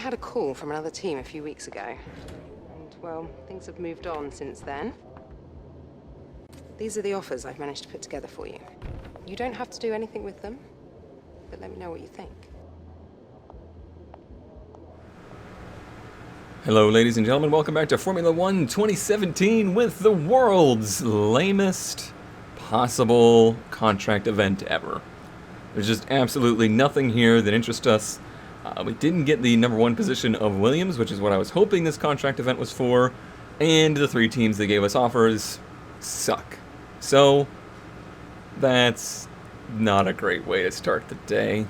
had a call from another team a few weeks ago. And, well, things have moved on since then. These are the offers I've managed to put together for you. You don't have to do anything with them, but let me know what you think. Hello, ladies and gentlemen. Welcome back to Formula 1 2017 with the world's lamest possible contract event ever. There's just absolutely nothing here that interests us. We didn't get the #1 position of Williams, which is what I was hoping this contract event was for, and the 3 teams that gave us offers suck. So, that's not a great way to start the day.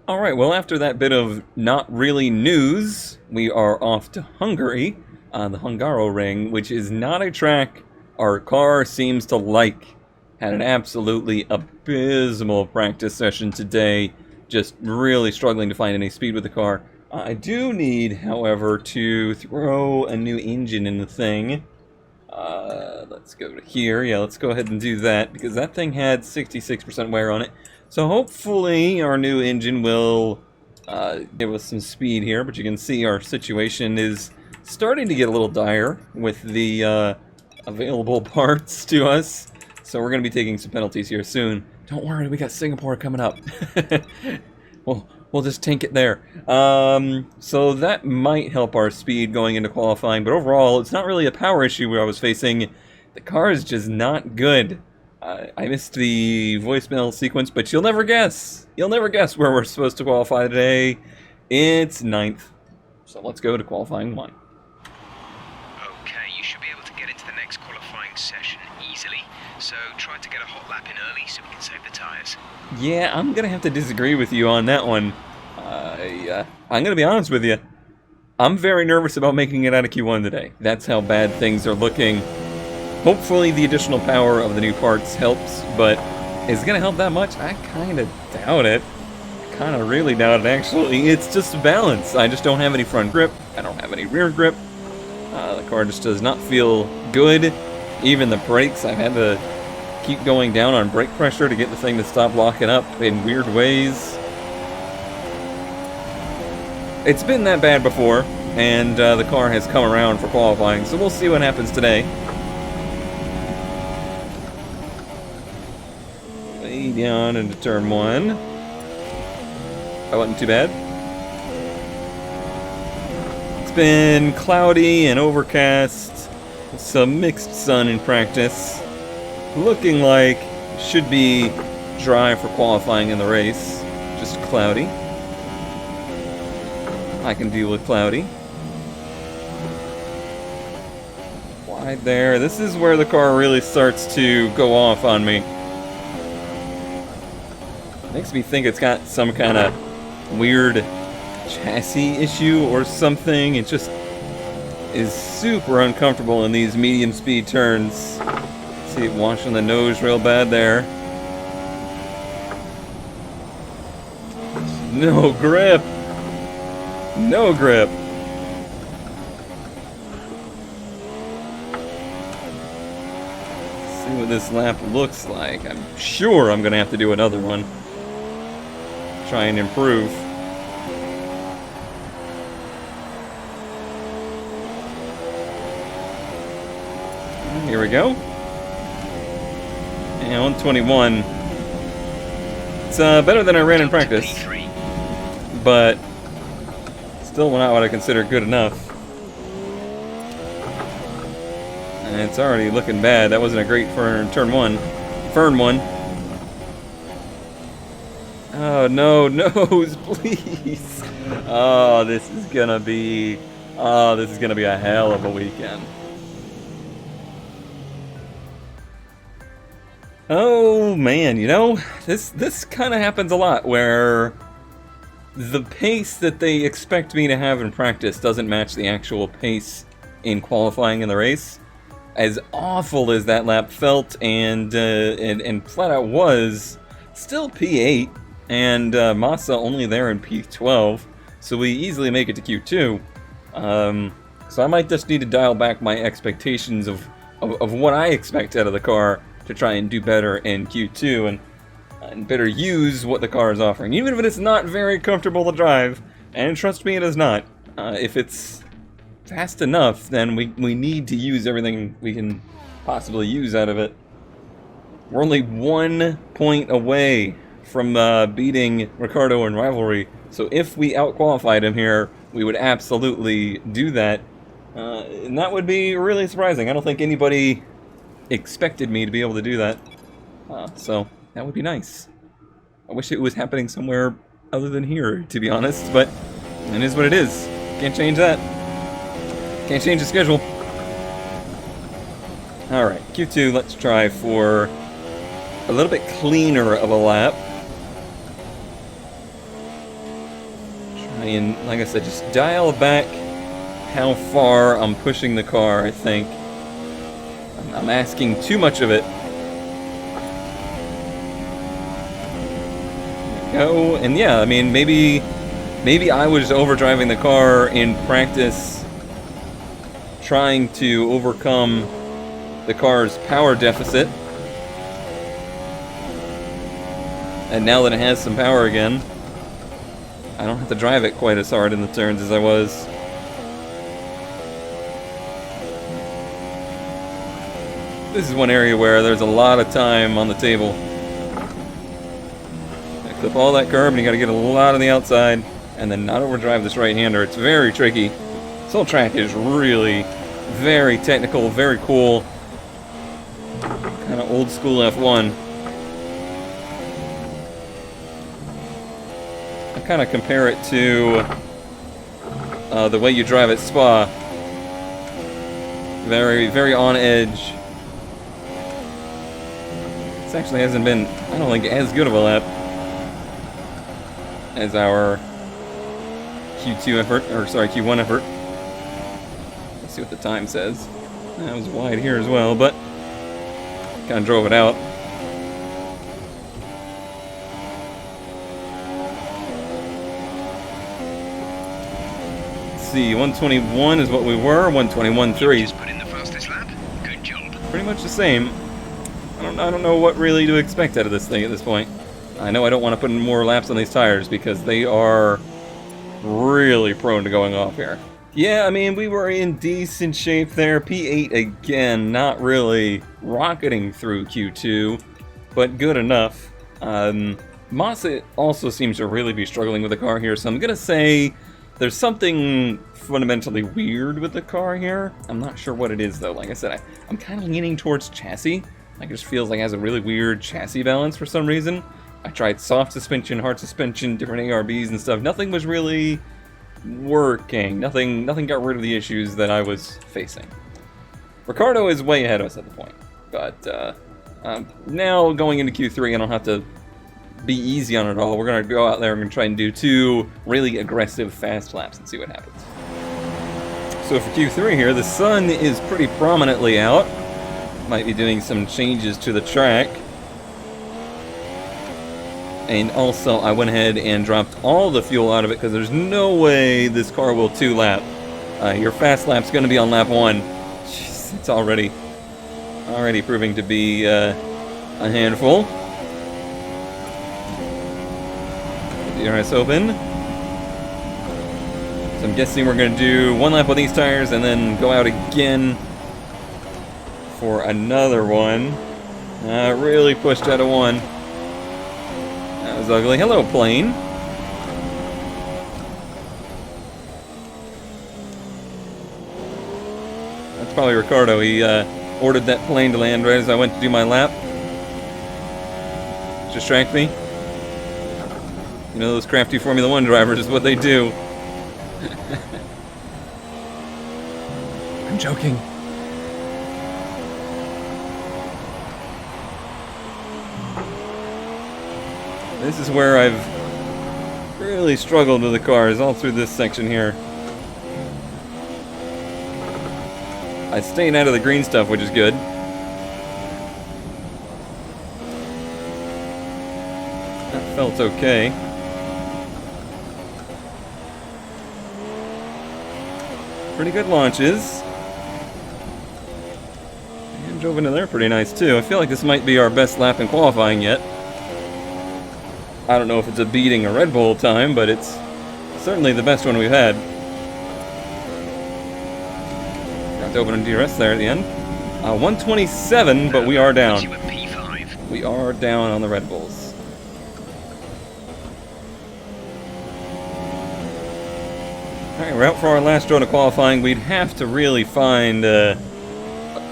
Alright, well, after that bit of not really news, we are off to Hungary, the Hungaroring, which is not a track our car seems to like. Had an absolutely abysmal practice session today, just really struggling to find any speed with the car. I do need, however, to throw a new engine in the thing. Let's go to here. Yeah, let's go ahead and do that, because that thing had 66% wear on it. So hopefully our new engine will give us some speed here, but you can see our situation is starting to get a little dire with the available parts to us. So we're going to be taking some penalties here soon. Don't worry, we got Singapore coming up. We'll just tank it there. So that might help our speed going into qualifying, but overall, it's not really a power issue where I was facing. The car is just not good. I missed the voicemail sequence, but you'll never guess. You'll never guess where we're supposed to qualify today. It's 9th. So let's go to qualifying 1. Okay, you should be able to get into the next qualifying session easily. So try to get a hot lap in early so we can save the tyres. Yeah, I'm going to have to disagree with you on that one. I'm going to be honest with you. I'm very nervous about making it out of Q1 today. That's how bad things are looking. Hopefully the additional power of the new parts helps, but is it going to help that much? I kind of doubt it. I kind of really doubt it, actually. It's just balance. I just don't have any front grip. I don't have any rear grip. The car just does not feel good. Even the brakes, I've had to keep going down on brake pressure to get the thing to stop locking up in weird ways. It's been that bad before, and the car has come around for qualifying, so we'll see what happens today. Way down into turn 1. That wasn't too bad. It's been cloudy and overcast. Some mixed sun in practice. Looking like should be dry for qualifying in the race. Just cloudy. I can deal with cloudy. Wide there. This is where the car really starts to go off on me. Makes me think it's got some kind of weird chassis issue or something. It just is super uncomfortable in these medium speed turns. See it washing the nose real bad there. No grip. No grip. See what this lap looks like. I'm sure I'm going to have to do another one. Try and improve. Here we go. And 121. It's better than I ran in practice, but still not what I consider good enough. And it's already looking bad. That wasn't a great for turn 1. Fern 1. Oh, no, nose, please. Oh, this is gonna be a hell of a weekend. Oh man, you know, this kind of happens a lot where the pace that they expect me to have in practice doesn't match the actual pace in qualifying in the race. As awful as that lap felt and flat out was, still P8 and Massa only there in P12, so we easily make it to Q2. So I might just need to dial back my expectations of what I expect out of the car to try and do better in Q2. And and better use what the car is offering, even if it's not very comfortable to drive. And trust me, it is not. If it's fast enough, then we need to use everything we can possibly use out of it. We're only 1 point away from beating Ricardo in rivalry, so if we outqualified him here, we would absolutely do that. And that would be really surprising. I don't think anybody expected me to be able to do that. So that would be nice. I wish it was happening somewhere other than here, to be honest, but it is what it is. Can't change that. Can't change the schedule. Alright, Q2, let's try for a little bit cleaner of a lap. Try and, like I said, just dial back how far I'm pushing the car, I think. I'm asking too much of it. There we go. And yeah, I mean, maybe I was overdriving the car in practice, trying to overcome the car's power deficit. And now that it has some power again, I don't have to drive it quite as hard in the turns as I was. This is one area where there's a lot of time on the table. Clip all that curb, and you gotta get a lot on the outside, and then not overdrive this right-hander. It's very tricky. This whole track is really very technical, very cool. Kind of old school F1. I kind of compare it to the way you drive at Spa. Very, very on edge. This actually hasn't been, I don't think, as good of a lap as our Q2 effort, or sorry, Q1 effort. Let's see what the time says. That was wide here as well, but kind of drove it out. Let's see, 121 is what we were, 121.3. Just put in the fastest lap. Good job. Pretty much the same. I don't know what really to expect out of this thing at this point. I know I don't want to put in more laps on these tires because they are really prone to going off here. Yeah, I mean, we were in decent shape there. P8 again, not really rocketing through Q2, but good enough. Massa also seems to really be struggling with the car here, so I'm going to say there's something fundamentally weird with the car here. I'm not sure what it is, though. Like I said, I'm kind of leaning towards chassis. Like, it just feels like it has a really weird chassis balance for some reason. I tried soft suspension, hard suspension, different ARBs and stuff. Nothing was really working. Nothing got rid of the issues that I was facing. Ricardo is way ahead of us at the point. But now going into Q3, I don't have to be easy on it all. We're going to go out there and try and do 2 really aggressive fast laps and see what happens. So for Q3 here, the sun is pretty prominently out. Might be doing some changes to the track. And also, I went ahead and dropped all the fuel out of it because there's no way this car will 2-lap. Your fast lap's going to be on lap 1. Jeez, it's already proving to be a handful. DRS open. So I'm guessing we're going to do 1 lap with these tires and then go out again for another one. Really pushed out of 1. That was ugly. Hello, plane. That's probably Ricardo. He ordered that plane to land right as I went to do my lap. Distract me. You know, those crafty Formula 1 drivers is what they do. I'm joking. This is where I've really struggled with the cars, all through this section here. I stayed out of the green stuff, which is good. That felt okay. Pretty good launches. And drove into there pretty nice too. I feel like this might be our best lap in qualifying yet. I don't know if it's a beating a Red Bull time, but it's certainly the best one we've had. Got to open a DRS there at the end. 127, but we are down. We are down on the Red Bulls. Alright, we're out for our last round of qualifying. We'd have to really find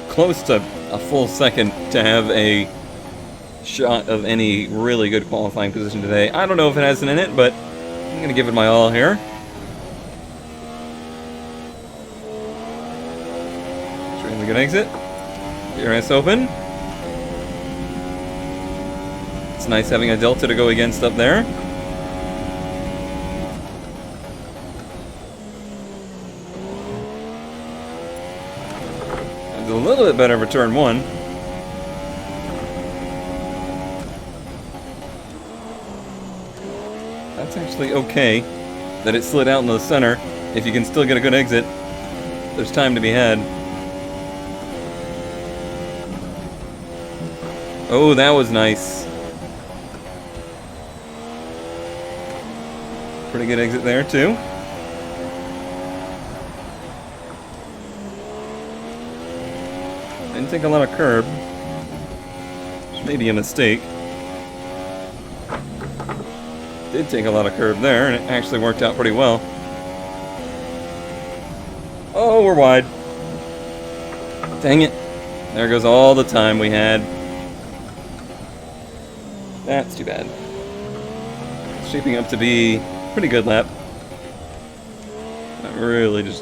close to a full second to have a shot of any really good qualifying position today. I don't know if it has it in it, but I'm going to give it my all here. Extremely good exit. DRS open. It's nice having a Delta to go against up there. It's a little bit better for turn 1. That's actually okay that it slid out in the center. If you can still get a good exit, there's time to be had. Oh, that was nice. Pretty good exit there, too. Didn't take a lot of curb, which may be a mistake. Did take a lot of curb there, and it actually worked out pretty well. Oh, we're wide. Dang it. There goes all the time we had. That's too bad. It's shaping up to be a pretty good lap. I'm really just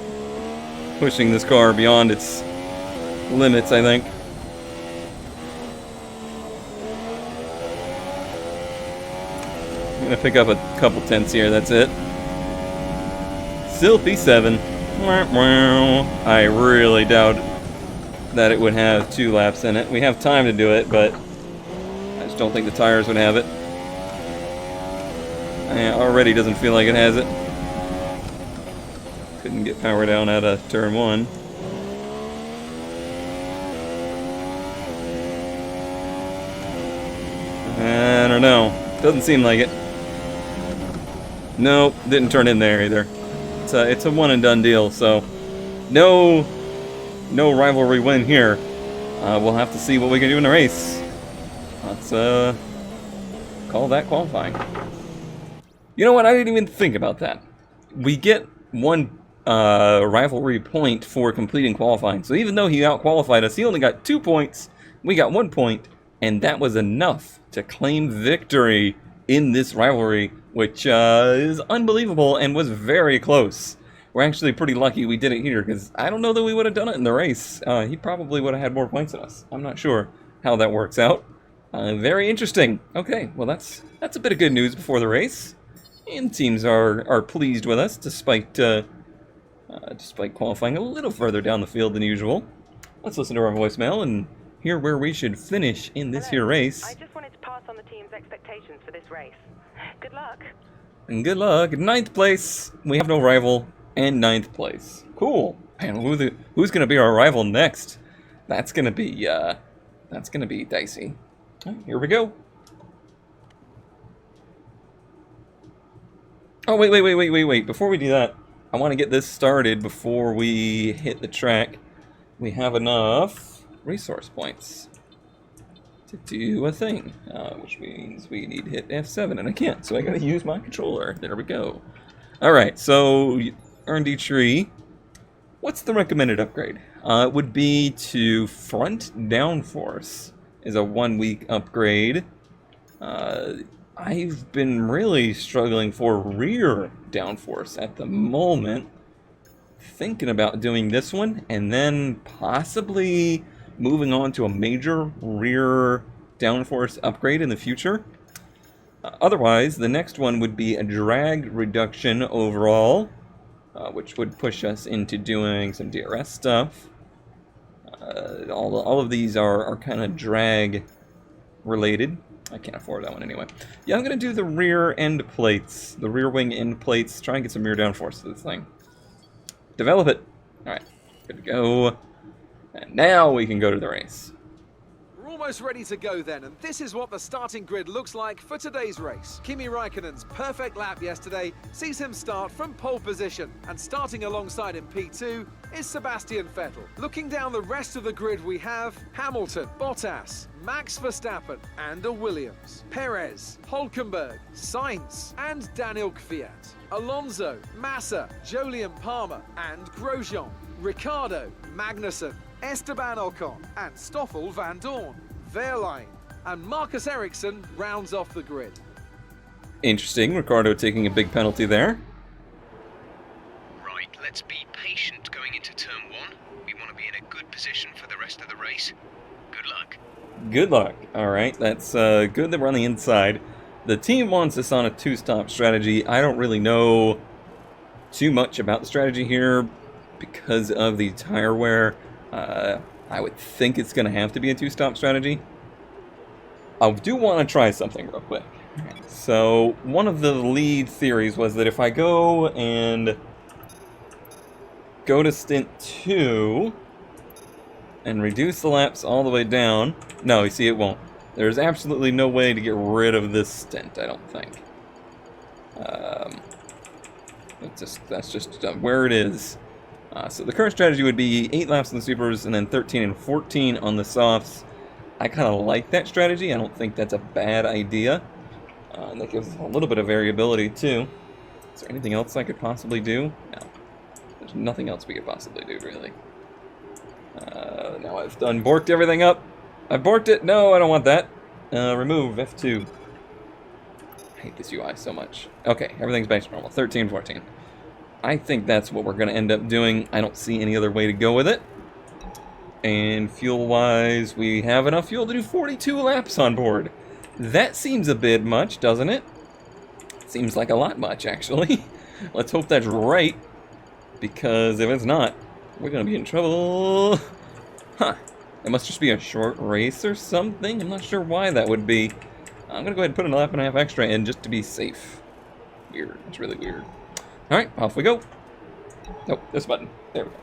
pushing this car beyond its limits, I think. I'm gonna pick up a couple tenths here, that's it. Still P7. I really doubt that it would have 2 laps in it. We have time to do it, but I just don't think the tires would have it. It already doesn't feel like it has it. Couldn't get power down out of turn 1. I don't know. Doesn't seem like it. Nope, didn't turn in there either. It's a one and done deal, so no rivalry win here. We'll have to see what we can do in the race. Let's call that qualifying. You know what? I didn't even think about that. We get 1 rivalry point for completing qualifying. So even though he out-qualified us, he only got 2 points. We got 1 point, and that was enough to claim victory in this rivalry, which is unbelievable and was very close. We're actually pretty lucky we did it here, because I don't know that we would have done it in the race. He probably would have had more points than us. I'm not sure how that works out. Very interesting. Okay, well that's a bit of good news before the race. And teams are pleased with us, despite qualifying a little further down the field than usual. Let's listen to our voicemail and hear where we should finish in this here race. I just wanted to pass on the team's expectations for this race. Good luck. And good luck. 9th place. We have no rival. And 9th place. Cool. And who's gonna be our rival next? That's gonna be dicey. Right, here we go. Oh wait. Before we do that, I want to get this started before we hit the track. We have enough resource points to do a thing, which means we need to hit F7, and I can't, so I gotta use my controller. There we go. Alright, so R&D tree. What's the recommended upgrade? It would be to front downforce is a 1-week upgrade. I've been really struggling for rear downforce at the moment. Thinking about doing this one, and then possibly moving on to a major rear downforce upgrade in the future. Otherwise, the next one would be a drag reduction overall, which would push us into doing some DRS stuff. All of these are kind of drag related. I can't afford that one anyway. Yeah, I'm going to do the rear end plates, the rear wing end plates, try and get some rear downforce to this thing. Develop it. Alright, good to go. And now we can go to the race. almost ready to go then, and this is what the starting grid looks like for today's race. Kimi Raikkonen's perfect lap yesterday sees him start from pole position, and starting alongside him P2 is Sebastian Vettel. Looking down the rest of the grid, we have Hamilton, Bottas, Max Verstappen and a Williams, Perez, Hülkenberg, Sainz and Daniel Kvyat, Alonso, Massa, Jolyon Palmer and Grosjean, Ricciardo, Magnussen, Esteban Ocon and Stoffel van Dorn, Wehrlein and Marcus Ericsson rounds off the grid. Interesting, Ricciardo taking a big penalty there. Right, let's be patient going into turn 1. We want to be in a good position for the rest of the race. Good luck. Good luck. Alright, that's good that we're on the inside. The team wants us on a two-stop strategy. I don't really know too much about the strategy here because of the tire wear. I would think it's going to have to be a two-stop strategy. I do want to try something real quick. So, one of the lead theories was that if I go to stint 2 and reduce the laps all the way down. No, you see, it won't. There's absolutely no way to get rid of this stint, I don't think. That's just where it is. So the current strategy would be 8 laps on the supers and then 13 and 14 on the softs. I kind of like that strategy. I don't think that's a bad idea. And that gives a little bit of variability too. Is there anything else I could possibly do? No. There's nothing else we could possibly do, really. Now I've done borked everything up. I borked it. No, I don't want that. Remove F2. I hate this UI so much. Okay, everything's back to normal. 13, 14. I think that's what we're going to end up doing. I don't see any other way to go with it. And fuel-wise, we have enough fuel to do 42 laps on board. That seems a bit much, doesn't it? Seems like a lot much, actually. Let's hope that's right. Because if it's not, we're going to be in trouble. Huh. It must just be a short race or something. I'm not sure why that would be. I'm going to go ahead and put a lap and a half extra in just to be safe. Weird. It's really weird. Alright, off we go. Nope, this button. There we go.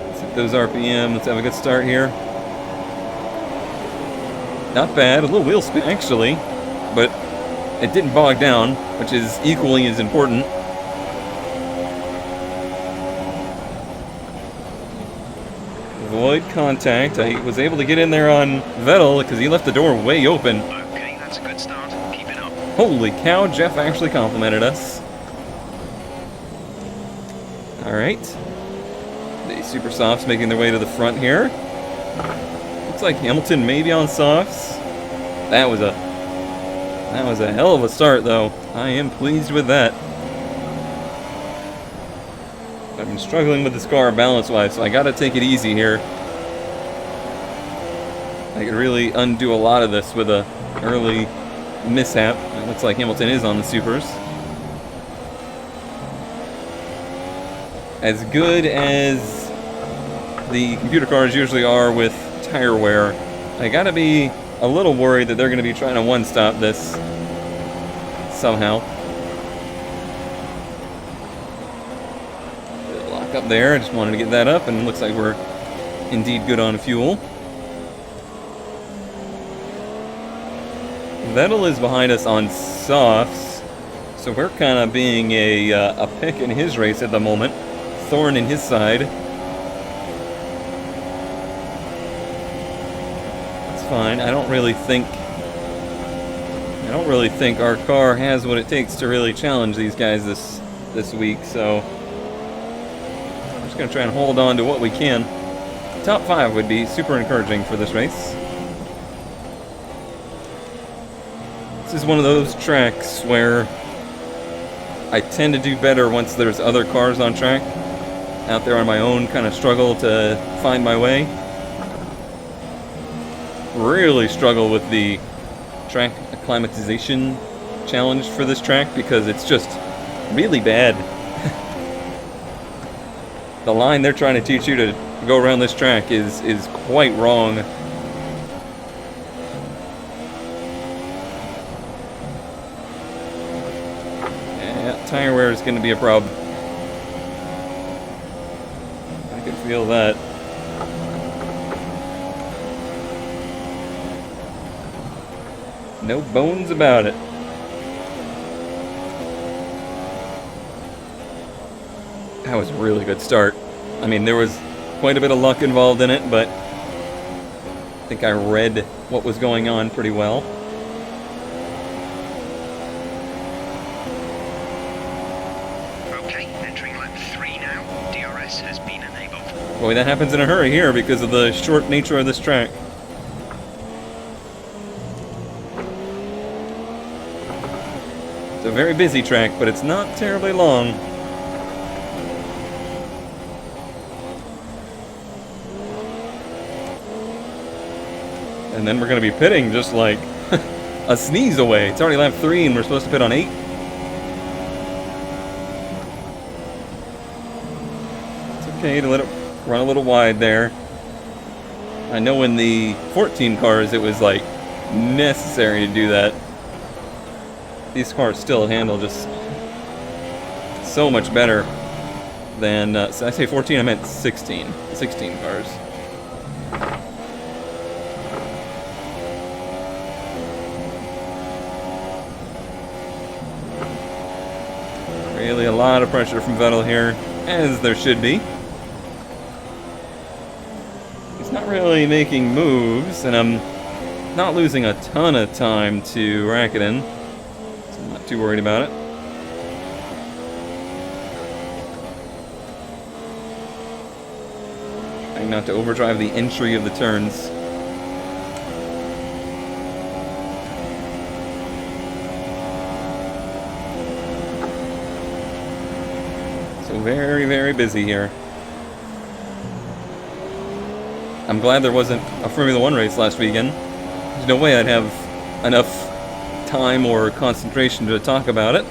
Let's hit those RPM. Let's have a good start here. Not bad. A little wheel spin, actually. But it didn't bog down, which is equally as important. Avoid contact. I was able to get in there on Vettel because he left the door way open. Okay, that's a good start. Keep it up. Holy cow, Jeff actually complimented us. Alright. The super softs making their way to the front here. Looks like Hamilton maybe on softs. That was a hell of a start, though. I am pleased with that. I've been struggling with this car balance-wise, so I gotta take it easy here. I could really undo a lot of this with a early mishap. It looks like Hamilton is on the supers. As good as the computer cars usually are with tire wear, I gotta be a little worried that they're gonna be trying to one-stop this somehow. Lock up there, I just wanted to get that up, and it looks like we're indeed good on fuel. Vettel is behind us on softs, so we're kind of being a pick in his race at the moment. Thorn in his side. It's fine. I don't really think our car has what it takes to really challenge these guys this week, so I'm just gonna try and hold on to what we can. Top 5 would be super encouraging for this race. This is one of those tracks where I tend to do better once there's other cars on track. Out there on my own, kind of struggle to find my way. Really struggle with the track acclimatization challenge for this track because it's just really bad. The line they're trying to teach you to go around this track is quite wrong. Yeah, tire wear is going to be a problem. feel that. No bones about it. That was a really good start. I mean, there was quite a bit of luck involved in it, but I think I read what was going on pretty well. Okay, entering lap 3 now. DRS has been enabled. Boy, that happens in a hurry here because of the short nature of this track. It's a very busy track, but it's not terribly long. And then we're going to be pitting just like a sneeze away. It's already lap 3 and we're supposed to pit on 8. It's okay to let it run a little wide there. I know in the 14 cars it was like necessary to do that. These cars still handle just so much better than, so I say 14, I meant 16. 16 cars. Really a lot of pressure from Vettel here, as there should be. He's not really making moves, and I'm not losing a ton of time to Raikkonen, so I'm not too worried about it. Trying not to overdrive the entry of the turns. Very, very busy here. I'm glad there wasn't a Formula 1 race last weekend. There's no way I'd have enough time or concentration to talk about it.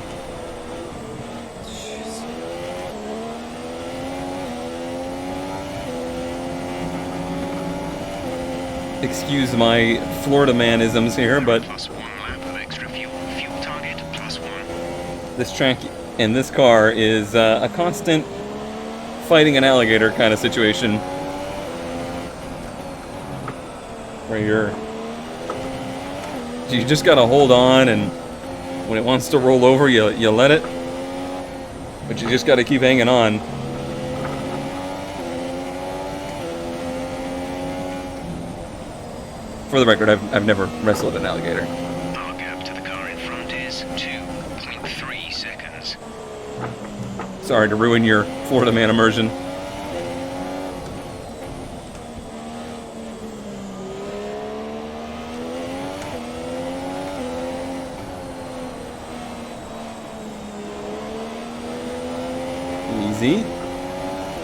Jeez. Excuse my Florida manisms here, but +1 lap of extra fuel. Fuel target +1. this track and this car is a constant fighting an alligator kind of situation. Where you just gotta hold on, and when it wants to roll over, you let it. But you just gotta keep hanging on. For the record, I've never wrestled an alligator. Our gap to the car in front is 2.3 seconds. Sorry to ruin your Florida man immersion. Easy.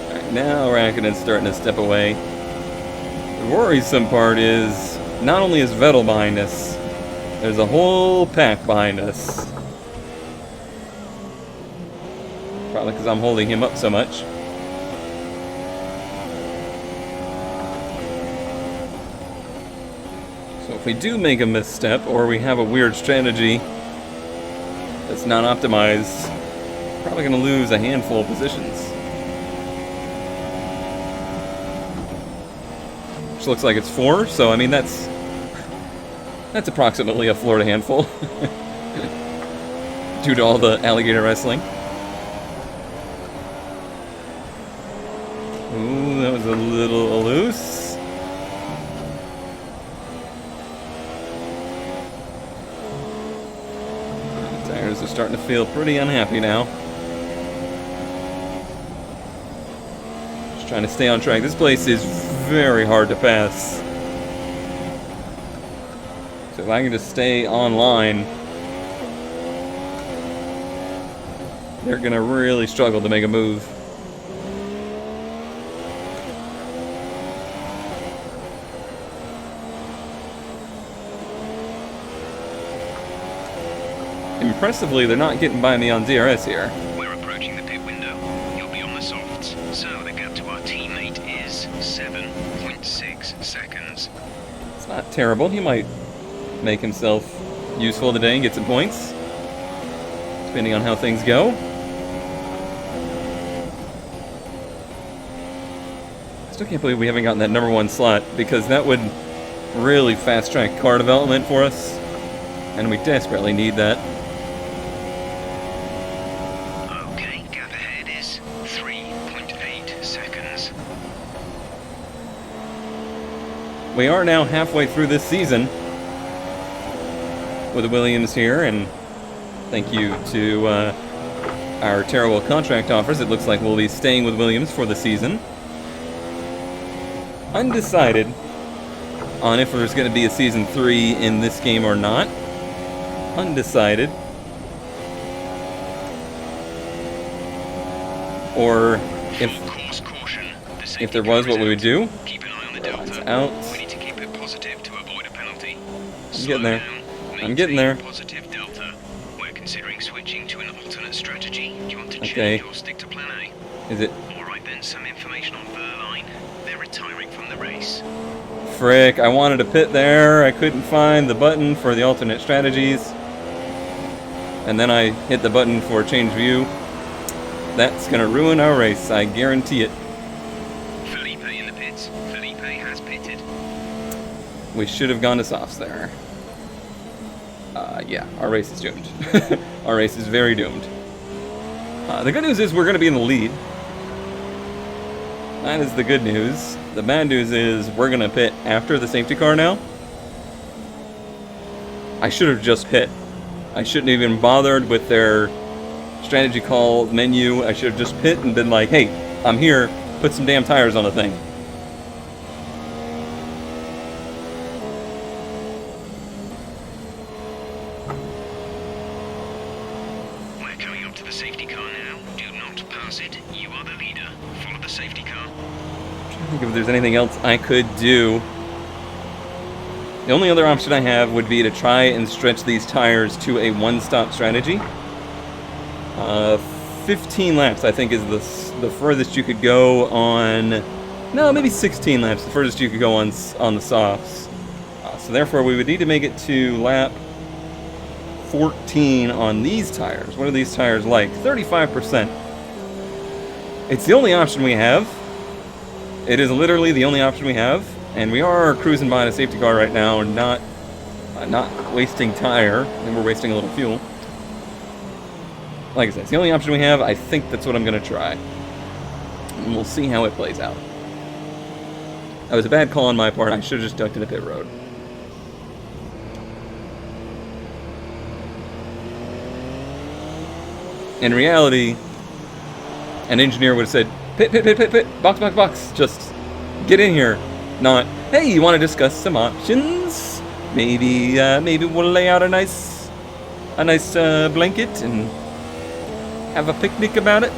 Alright, now Rakkonen's starting to step away. The worrisome part is, not only is Vettel behind us, there's a whole pack behind us. Probably because I'm holding him up so much. So if we do make a misstep, or we have a weird strategy that's not optimized, probably going to lose a handful of positions. Which looks like it's 4, so I mean that's approximately a Florida handful. Due to all the alligator wrestling. Ooh, that was a little loose. The tires are starting to feel pretty unhappy now. Just trying to stay on track. This place is very hard to pass. So if I can just stay online, they're gonna really struggle to make a move. Impressively, they're not getting by me on DRS here. We're approaching the pit window. You'll be on the softs. So the gap to our teammate is 7.6 seconds. It's not terrible. He might make himself useful today and get some points, depending on how things go. Still can't believe we haven't gotten that number 1 slot, because that would really fast-track car development for us, and we desperately need that. Okay, gap ahead is 3.8 seconds. We are now halfway through this season with the Williams here, and thank you to our terrible contract offers. It looks like we'll be staying with Williams for the season. Undecided on if there's going to be a Season 3 in this game or not. Undecided. Or if there was, what we would do. Keep an eye on the delta. Out. We need to keep it positive to avoid a penalty. I'm getting there. I'm getting there. Positive delta. We're considering switching to an alternate strategy. Do you want to Okay. change or stick to plan A? Is it? Alright then, some information on Verline. They're retiring from the race. Frick, I wanted to pit there. I couldn't find the button for the alternate strategies. And then I hit the button for change view. That's going to ruin our race, I guarantee it. Felipe in the pits. Felipe has pitted. We should have gone to softs there. Yeah, our race is doomed. Our race is very doomed. The good news is we're going to be in the lead. That is the good news. The bad news is we're going to pit after the safety car now. I should have just pit. I shouldn't have even bothered with their strategy call menu. I should have just pit and been like, hey, I'm here, put some damn tires on the thing. We're coming up to the safety car now. Do not pass it. You are the leader. Follow the safety car. I think if there's anything else I could do. The only other option I have would be to try and stretch these tires to a one-stop strategy. 15 laps, I think, is the furthest you could go on... No, maybe 16 laps, the furthest you could go on the softs. So therefore, we would need to make it to lap 14 on these tires. What are these tires like? 35%. It's the only option we have. It is literally the only option we have. And we are cruising by a safety car right now and not wasting tire. And we're wasting a little fuel. Like I said, it's the only option we have. I think that's what I'm going to try. And we'll see how it plays out. That was a bad call on my part. I should have just ducked in the pit road. In reality, an engineer would have said, pit, pit, pit, pit, pit, box, box, box. Just get in here. Not, hey, you want to discuss some options? Maybe we'll lay out a nice blanket and have a picnic about it.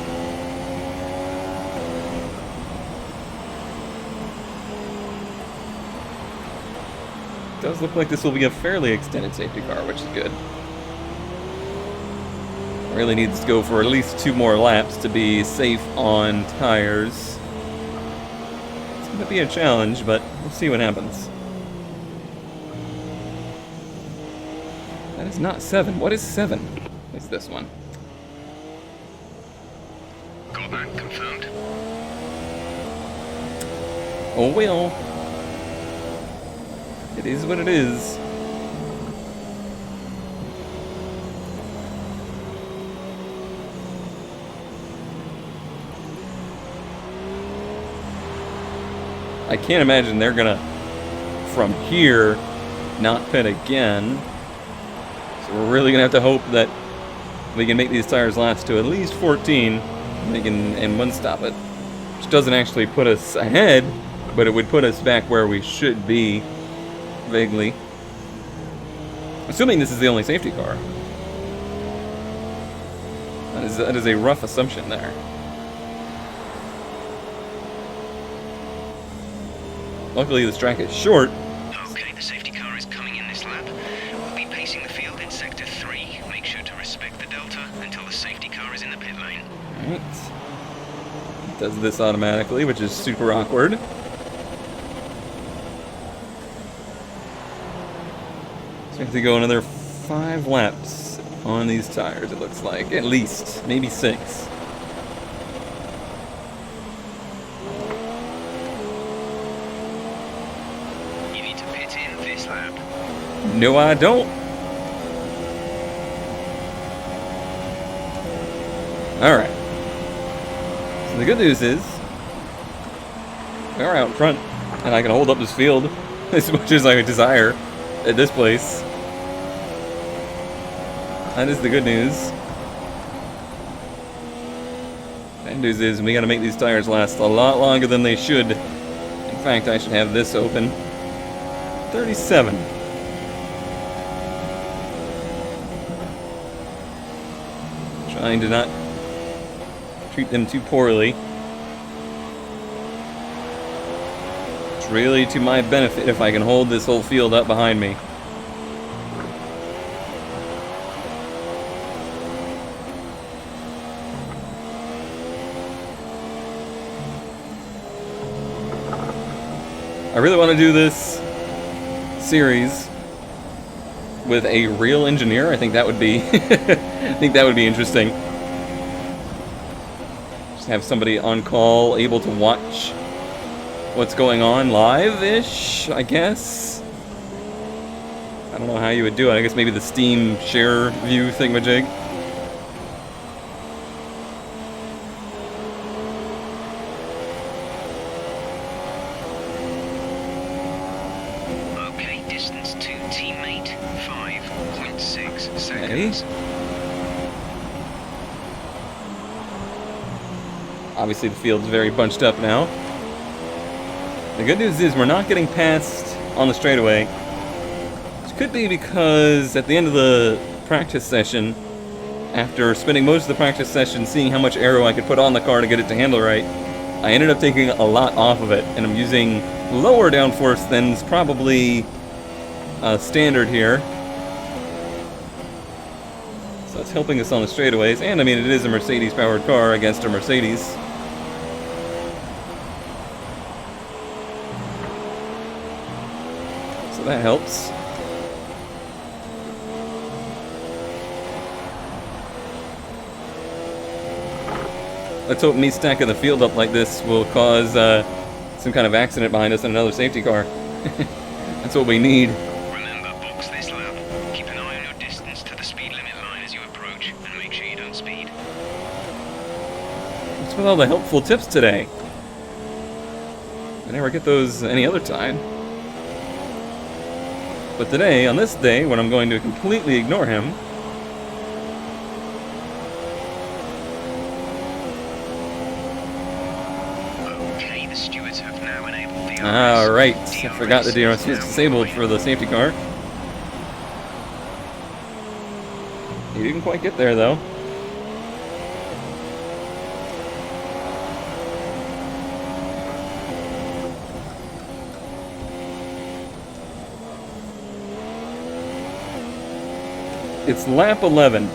It does look like this will be a fairly extended safety car, which is good. Really needs to go for at least 2 more laps to be safe on tires. It's going to be a challenge, but we'll see what happens. That is not 7. What is 7? It's this one. Got that confirmed. Oh well. It is what it is. I can't imagine they're gonna, from here, not pit again. So we're really gonna have to hope that we can make these tires last to at least 14, and one stop it. Which doesn't actually put us ahead, but it would put us back where we should be, vaguely. Assuming this is the only safety car. That is a rough assumption there. Luckily, this track is short. Okay, the safety car is coming in this lap. We'll be pacing the field in sector 3. Make sure to respect the delta until the safety car is in the pit lane. Alright. It does this automatically, which is super awkward. So we have to go another 5 laps on these tires, it looks like. At least. Maybe 6. this lap. No, I don't. Alright. So the good news is, we are out in front, and I can hold up this field as much as I desire at this place. That is the good news. Bad news is we gotta make these tires last a lot longer than they should. In fact, I should have this open. 37. Trying to not treat them too poorly. It's really to my benefit if I can hold this whole field up behind me. I really want to do this series with a real engineer. I think that would be I think that would be interesting. Just have somebody on call able to watch what's going on live-ish, I guess. I don't know how you would do it. I guess maybe the Steam share view thingamajig. Okay, distance to teammate 5.6 seconds. Obviously the field's very bunched up now. The good news is we're not getting passed on the straightaway. Which could be because at the end of the practice session, after spending most of the practice session seeing how much aero I could put on the car to get it to handle right, I ended up taking a lot off of it, and I'm using lower downforce than's probably standard here. So it's helping us on the straightaways, and I mean it is a Mercedes-powered car against a Mercedes. So that helps. Let's hope me stacking the field up like this will cause some kind of accident behind us in another safety car. That's what we need. Remember, box this lap. Keep an eye on your distance to the speed limit line as you approach, and make sure you don't speed. What's with all the helpful tips today? I never get those any other time. But today, on this day, when I'm going to completely ignore him, Okay, the stewards have now enabled DRS. alright, I forgot the DRS was disabled for the safety car. He didn't quite get there though. It's lap 11.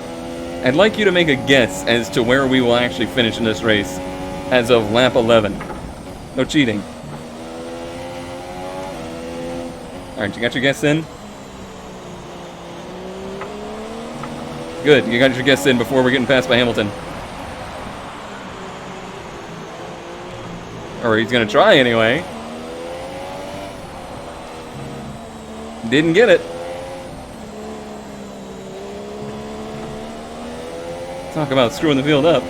I'd like you to make a guess as to where we will actually finish in this race as of lap 11. No cheating. Alright, you got your guess in? Good, you got your guess in before we're getting passed by Hamilton. Or he's gonna try anyway. Didn't get it. Talk about screwing the field up.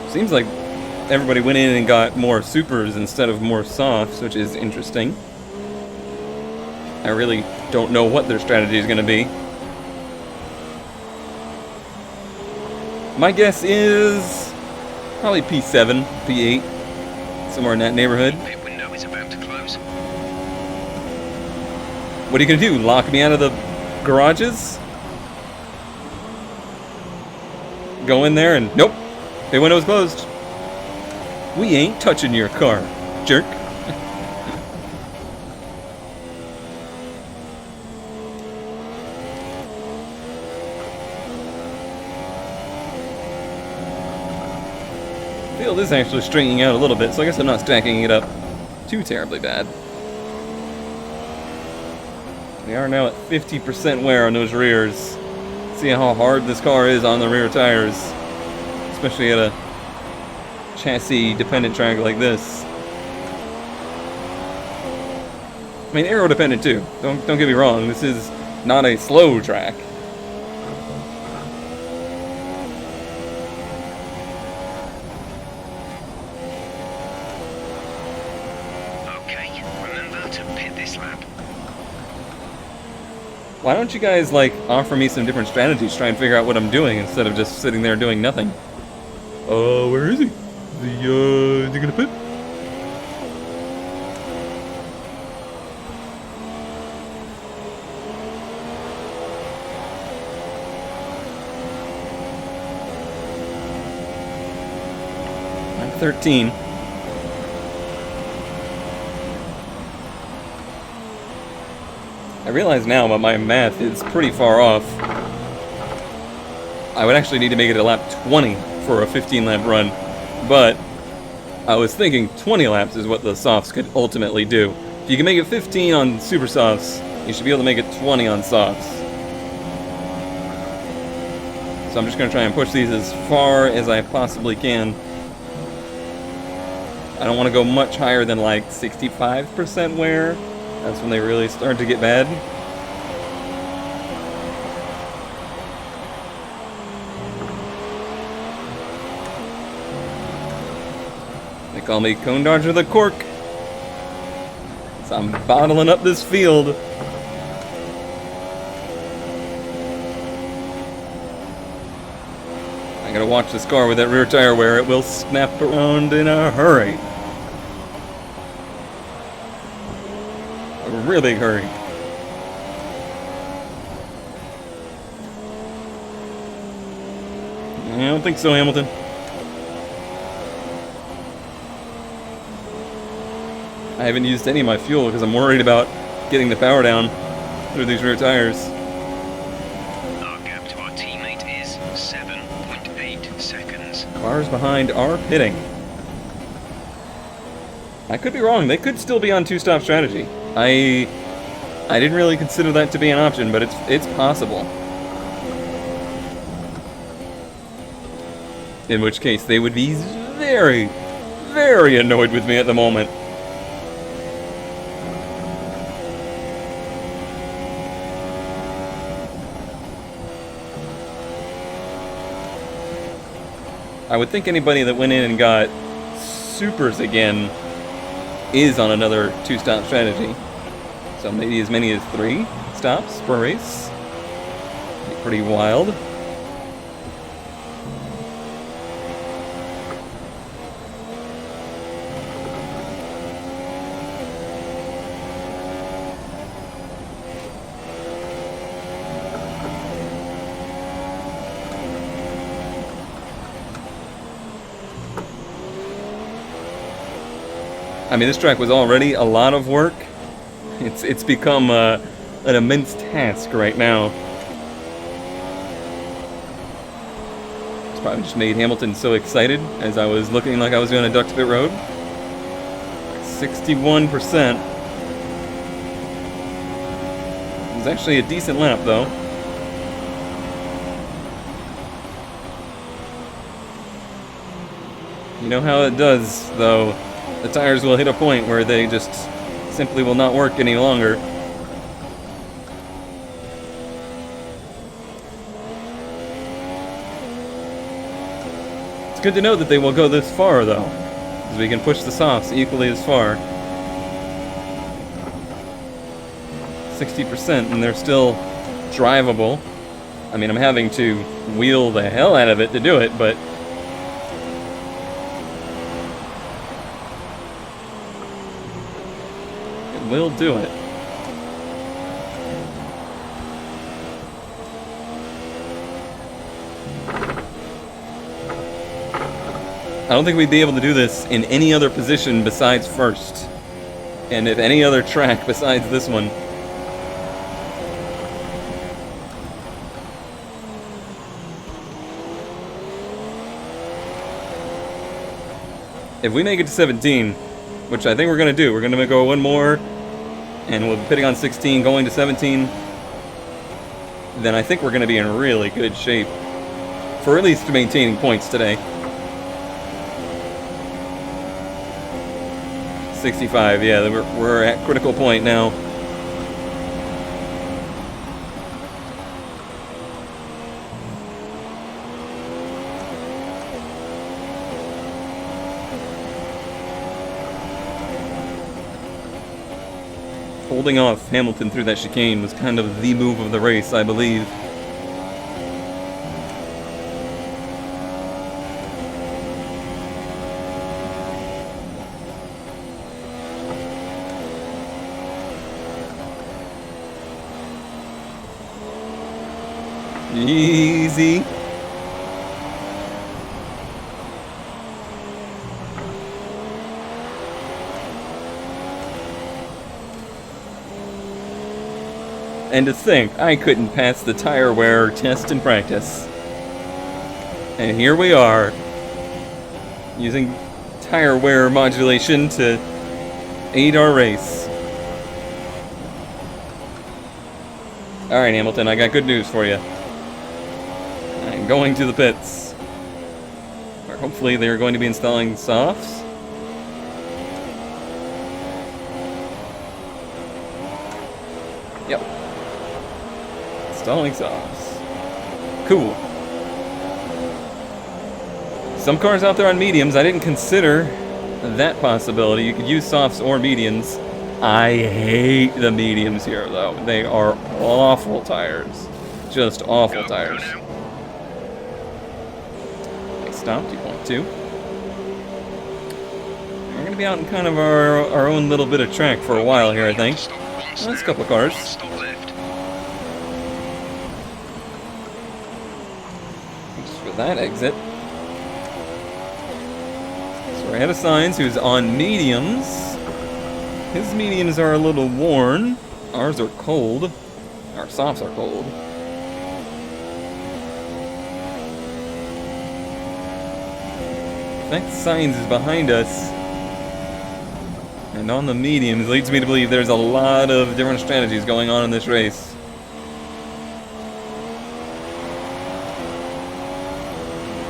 Seems like everybody went in and got more supers instead of more softs, which is interesting. I really don't know what their strategy is going to be. My guess is probably P7, P8, somewhere in that neighborhood. Pit window is about to close. What are you going to do? Lock me out of the garages? Go in there and nope. The window's closed. We ain't touching your car, jerk. Field is actually stringing out a little bit, so I guess I'm not stacking it up too terribly bad. We are now at 50% wear on those rears. See how hard this car is on the rear tires, especially at a chassis-dependent track like this. I mean, aero-dependent too. Don't get me wrong. This is not a slow track. Okay, remember to pit this lap. Why don't you guys, like, offer me some different strategies, try and figure out what I'm doing instead of just sitting there doing nothing? Where is he? Is he gonna pit? I'm 13. I realize now that my math is pretty far off. I would actually need to make it a lap 20 for a 15-lap run, but I was thinking 20 laps is what the softs could ultimately do. If you can make it 15 on super softs, you should be able to make it 20 on softs. So I'm just going to try and push these as far as I possibly can. I don't want to go much higher than like 65% wear. That's when they really start to get bad. They call me Cone Dodger the Cork. So I'm bottling up this field. I gotta watch this car with that rear tire wear. It will snap around in a hurry. A real big hurry. I don't think so, Hamilton. I haven't used any of my fuel because I'm worried about getting the power down through these rear tires. Our gap to our teammate is 7.8 seconds. Cars behind are pitting. I could be wrong. They could still be on two-stop strategy. I didn't really consider that to be an option, but it's possible. In which case, they would be very, very annoyed with me at the moment. I would think anybody that went in and got supers again is on another two-stop strategy. So maybe as many as 3 stops per race. Be pretty wild. I mean, this track was already a lot of work. It's become an immense task right now. It's probably just made Hamilton so excited as I was looking like I was doing a duck to pit road. 61%. It was actually a decent lap, though. You know how it does, though. The tires will hit a point where they just simply will not work any longer. It's good to know that they will go this far, though, because we can push the softs equally as far. 60%, and they're still drivable. I mean, I'm having to wheel the hell out of it to do it, but will do it. I don't think we'd be able to do this in any other position besides first. And if any other track besides this one. If we make it to 17, which I think we're going to do, we're going to go one more. And we'll be pitting on 16, going to 17. then I think we're going to be in really good shape for at least maintaining points today. 65, yeah, we're at critical point now. Holding off Hamilton through that chicane was kind of the move of the race, I believe. Easy. And to think, I couldn't pass the tire wear test in practice. And here we are, using tire wear modulation to aid our race. Alright, Hamilton, I got good news for you. I'm going to the pits. Or hopefully they're going to be installing softs. Yep. Installing softs. Cool. Some cars out there on mediums, I didn't consider that possibility. You could use softs or mediums. I hate the mediums here, though. They are awful tires. Just awful tires. Okay, stop. 2.2. We're going to be out in kind of our own little bit of track for a while here, I think. That's a couple of cars. Just for that exit. So we're ahead of Sainz, who's on mediums. His mediums are a little worn. Ours are cold. Our softs are cold. In fact, Sainz is behind us. And on the mediums leads me to believe there's a lot of different strategies going on in this race.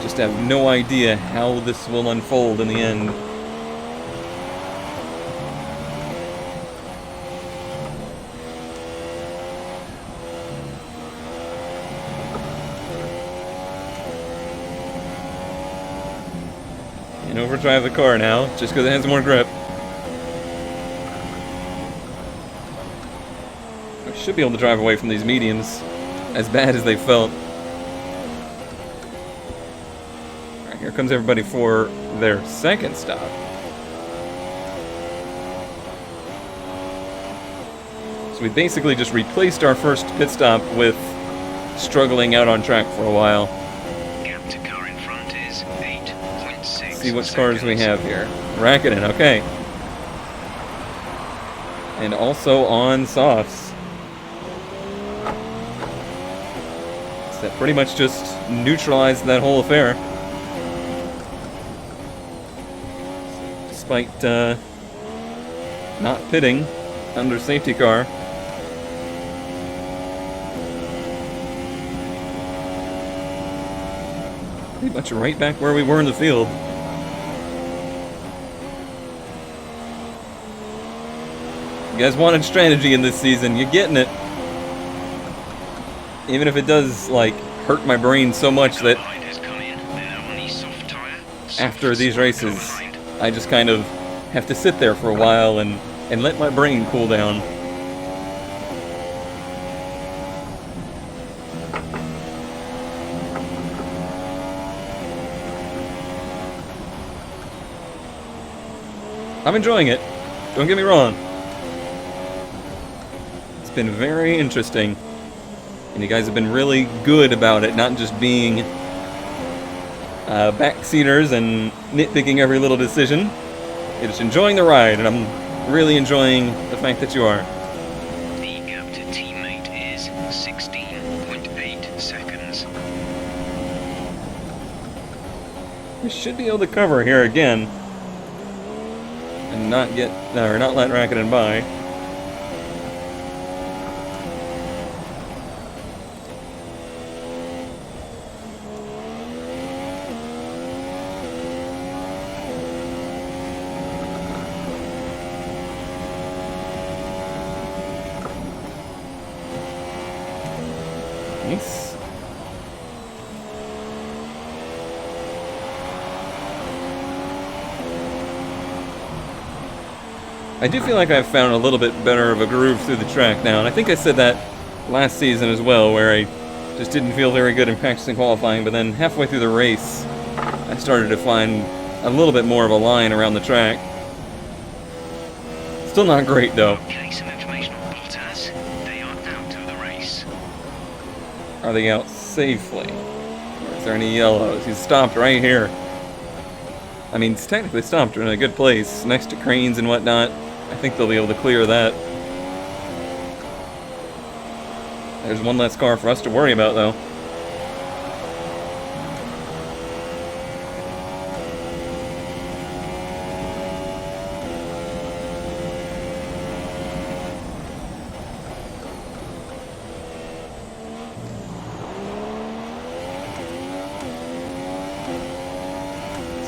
Just have no idea how this will unfold in the end. And overdrive the car now, just because it has more grip. I should be able to drive away from these mediums, as bad as they felt. Alright, here comes everybody for their second stop. So we basically just replaced our first pit stop with struggling out on track for a while. Gap to car in front is 8.6. See which cars we have here. Raikkonen, okay. And also on softs. So that pretty much just neutralized that whole affair. Despite not pitting under safety car. Pretty much right back where we were in the field. You guys wanted strategy in this season, you're getting it. Even if it does, like, hurt my brain so much that after these races, I just kind of have to sit there for a while and let my brain cool down. I'm enjoying it. Don't get me wrong. It's been very interesting. And you guys have been really good about it, not just being backseaters and nitpicking every little decision. You're just enjoying the ride, and I'm really enjoying the fact that you are. The gap to teammate is 16.8 seconds. We should be able to cover here again. And not let Raikkonen by. Nice. I do feel like I've found a little bit better of a groove through the track now, and I think I said that last season as well, where I just didn't feel very good in practicing qualifying, but then halfway through the race, I started to find a little bit more of a line around the track. Still not great, though. Okay, some information on Bottas. They are out of the race. Are they out safely? Is there any yellows? He's stopped right here. I mean, he's technically stopped in a good place, next to cranes and whatnot. I think they'll be able to clear that. There's one less car for us to worry about, though.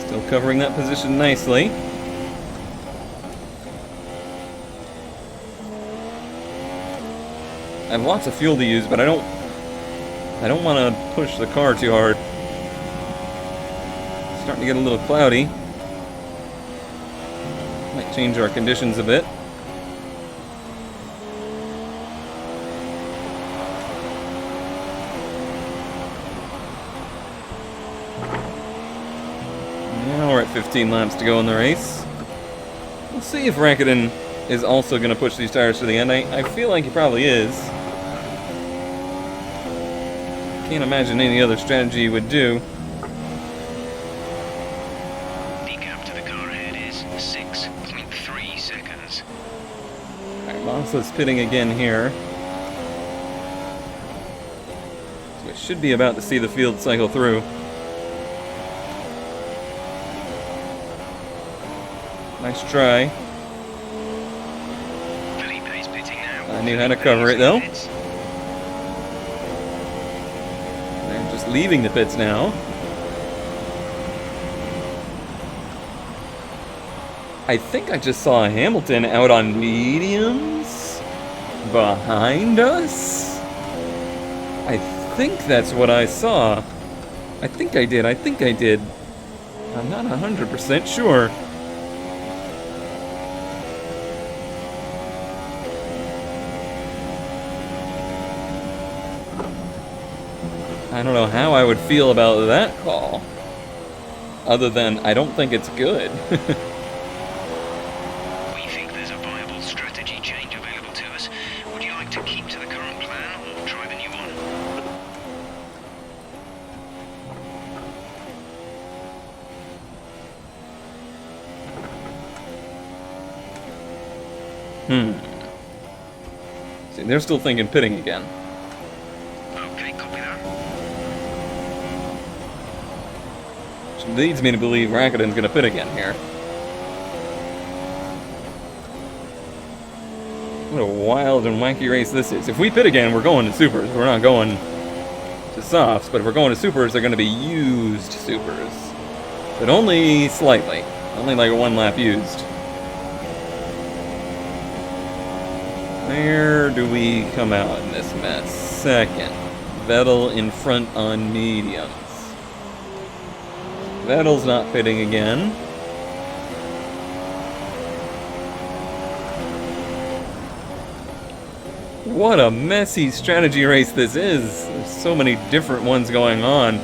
Still covering that position nicely. I have lots of fuel to use, but I don't want to push the car too hard. It's starting to get a little cloudy. Might change our conditions a bit. Now we're at 15 laps to go in the race. We'll see if Raikkonen is also going to push these tires to the end. I feel like he probably is. Can't imagine any other strategy he would do. The gap to the car ahead is 6.3 seconds. Alright, Monza's pitting again here. So it should be about to see the field cycle through. Nice try. Felipe's pitting now. I knew how to cover it, though. They're just leaving the pits now. I think I just saw Hamilton out on mediums behind us. I think that's what I saw. I think I did. I'm not 100% sure. I don't know how I would feel about that call, other than I don't think it's good. We think there's a viable strategy change available to us. Would you like to keep to the current plan or try the new one? See, they're still thinking pitting again. Okay, copy that. Which leads me to believe Raikkonen's going to pit again here. What a wild and wacky race this is. If we pit again, we're going to supers. We're not going to softs, but if we're going to supers, they're going to be used supers. But only slightly. Only like 1 lap used. Where do we come out in this mess? Second. Vettel in front on mediums. Vettel's not pitting again. What a messy strategy race this is. There's so many different ones going on.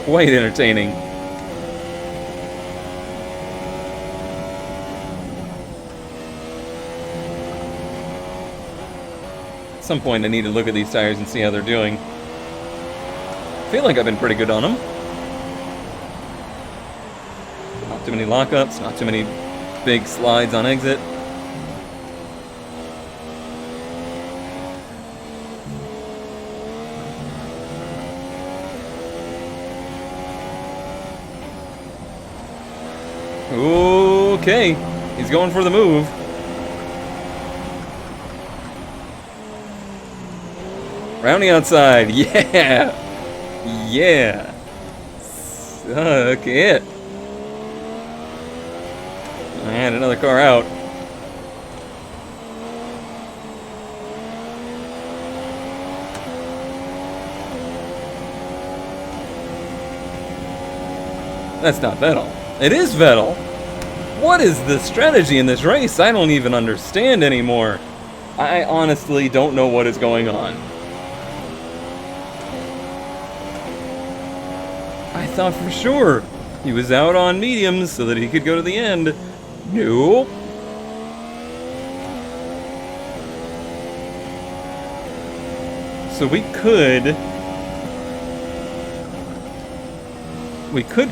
Quite entertaining. At some point I need to look at these tires and see how they're doing. I feel like I've been pretty good on them. Not too many lockups, not too many big slides on exit. Okay, he's going for the move. Round the outside, yeah! Yeah! Suck it! And another car out. That's not Vettel. It is Vettel. What is the strategy in this race? I don't even understand anymore. I honestly don't know what is going on. I thought for sure he was out on mediums so that he could go to the end. Nope. So we could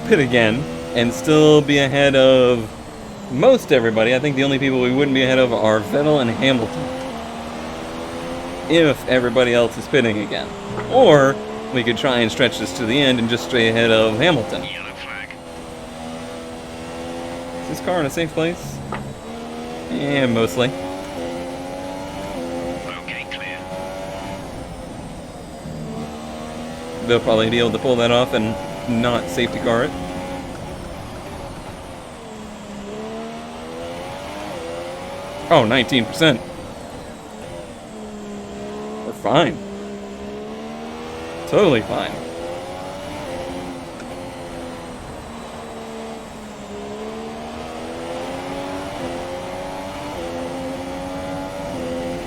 pit again and still be ahead of most everybody. I think the only people we wouldn't be ahead of are Vettel and Hamilton, if everybody else is pitting again. Or we could try and stretch this to the end and just stay ahead of Hamilton. Yellow flag. Is this car in a safe place? Yeah, mostly. Okay, clear. They'll probably be able to pull that off and not safety car it. Oh, 19%. We're fine. Totally fine.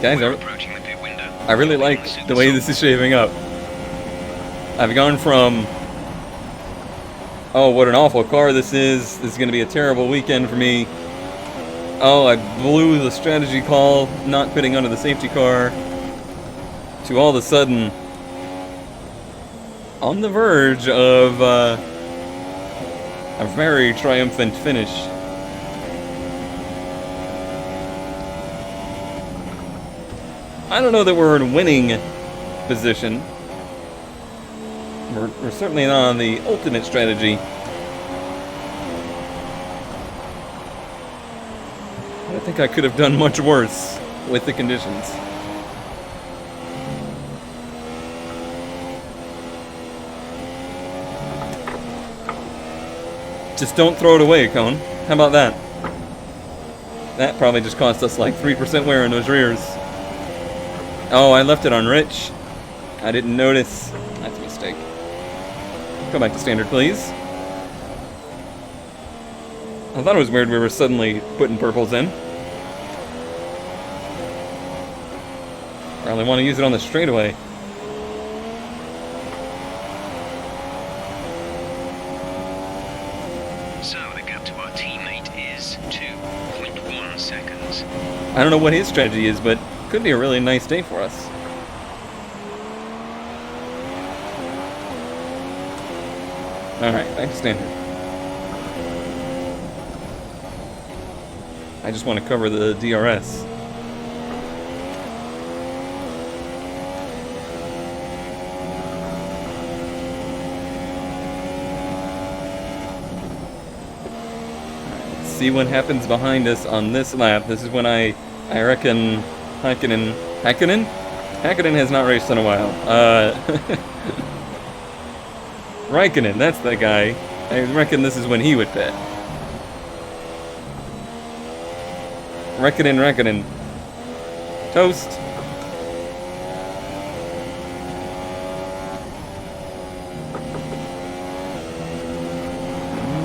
Guys, We're approaching the pit window. I really like the way this is shaping up. I've gone from, oh, what an awful car this is going to be a terrible weekend for me. Oh, I blew the strategy call, not pitting under the safety car, to all of a sudden, on the verge of a very triumphant finish. I don't know that we're in winning position. We're certainly not on the ultimate strategy. I think I could have done much worse with the conditions. Just don't throw it away, Cone. How about that? That probably just cost us like 3% wear in those rears. Oh, I left it on Rich. I didn't notice. That's a mistake. Go back to standard, please. I thought it was weird we were suddenly putting purples in. I only want to use it on the straightaway. So the gap to our teammate is 2.1 seconds. I don't know what his strategy is, but could be a really nice day for us. Alright, back to standard. I just want to cover the DRS. Let's see what happens behind us on this lap. This is when I reckon Hakkinen has not raced in a while. Raikkonen, that's the guy. I reckon this is when he would pit. Raikkonen. Toast.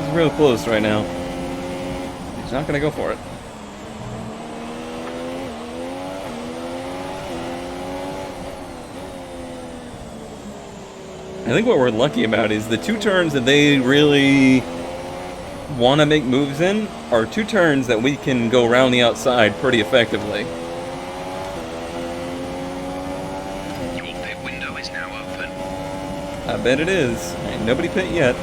He's real close right now. He's not gonna go for it. I think what we're lucky about is the two turns that they really want to make moves in are two turns that we can go around the outside pretty effectively. Your pit window is now open. I bet it is. Ain't nobody pit yet.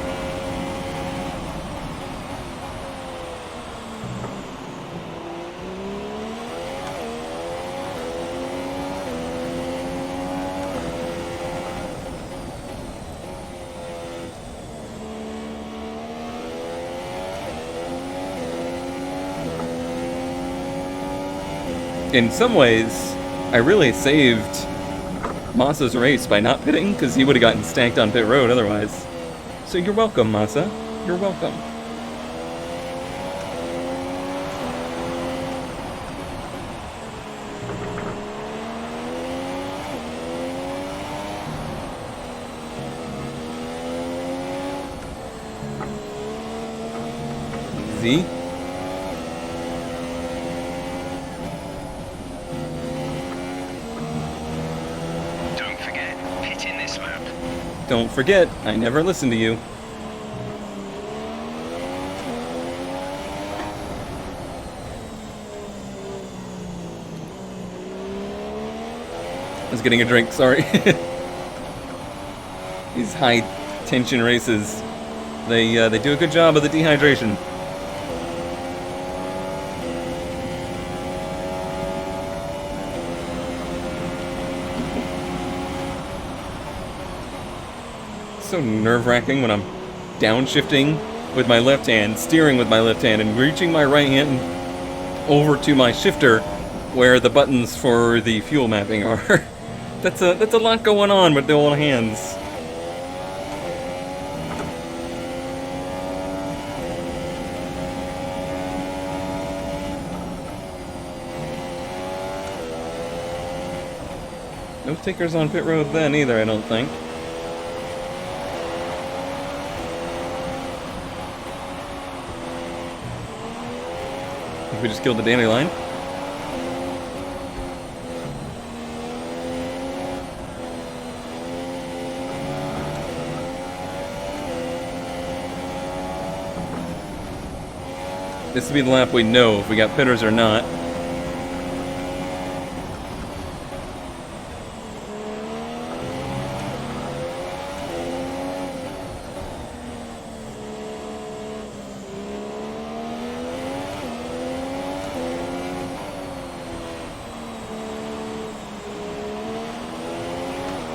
In some ways, I really saved Massa's race by not pitting, because he would have gotten stacked on pit road otherwise. So you're welcome, Massa. You're welcome. Easy. Don't forget, pit in this lap. Don't forget, I never listen to you. I was getting a drink, sorry. These high tension races, they do a good job of the dehydration. So nerve-wracking when I'm downshifting with my left hand, steering with my left hand, and reaching my right hand over to my shifter where the buttons for the fuel mapping are. That's a lot going on with the old hands. No takers on pit road then either, I don't think. We just killed the dandelion. This would be the lap we know if we got pitters or not.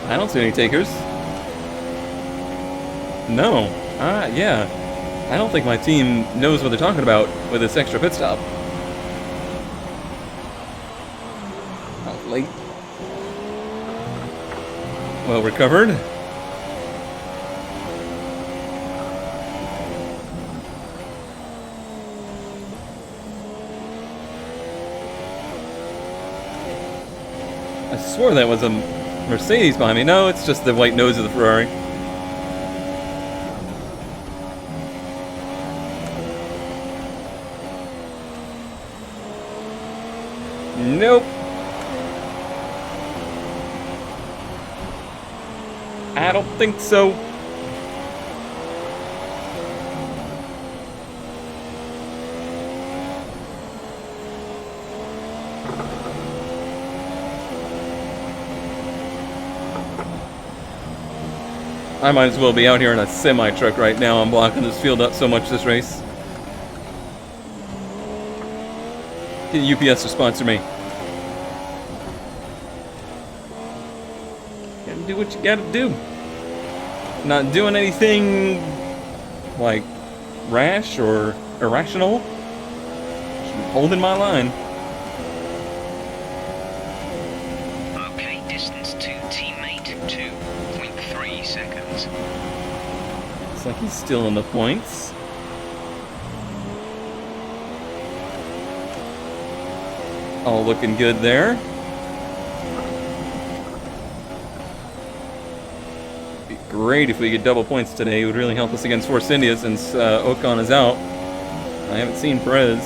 I don't see any takers. No. Yeah. I don't think my team knows what they're talking about with this extra pit stop. Out late. Well recovered. I swore that was a Mercedes behind me. No, it's just the white nose of the Ferrari. Nope. I don't think so. I might as well be out here in a semi-truck right now. I'm blocking this field up so much this race. Get UPS to sponsor me. Gotta do what you gotta do. Not doing anything like rash or irrational. Just holding my line. Okay, distance to teammate 2.3 seconds. Looks like he's still in the points. All looking good there. Be great if we get double points today. It would really help us against Force India since Ocon is out. I haven't seen Perez.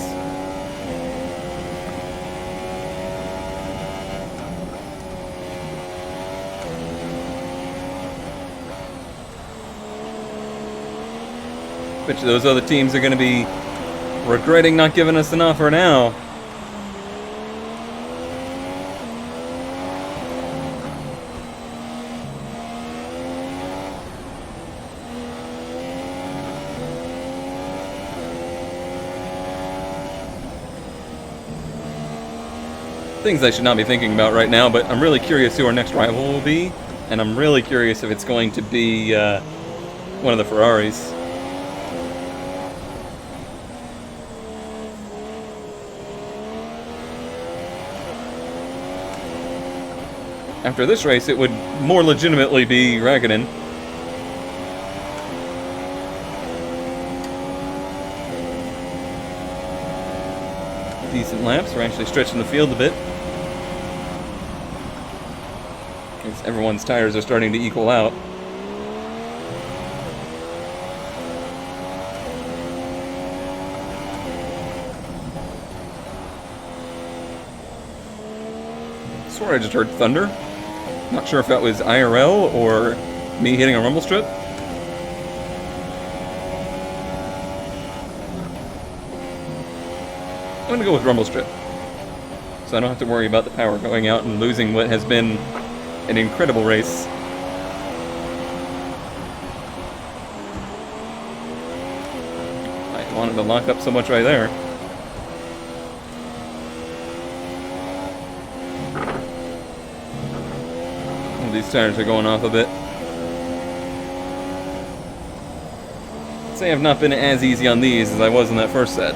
Bet you those other teams are going to be regretting not giving us an offer now. Things I should not be thinking about right now, but I'm really curious who our next rival will be, and I'm really curious if it's going to be one of the Ferraris. After this race, it would more legitimately be Raikkonen. Decent laps. We're actually stretching the field a bit. Because everyone's tires are starting to equal out. Swore I just heard thunder. Not sure if that was IRL or me hitting a rumble strip. I'm gonna go with rumble strip, so I don't have to worry about the power going out and losing what has been an incredible race. I wanted to lock up so much right there. These tires are going off a bit. I'd say I've not been as easy on these as I was in that first set.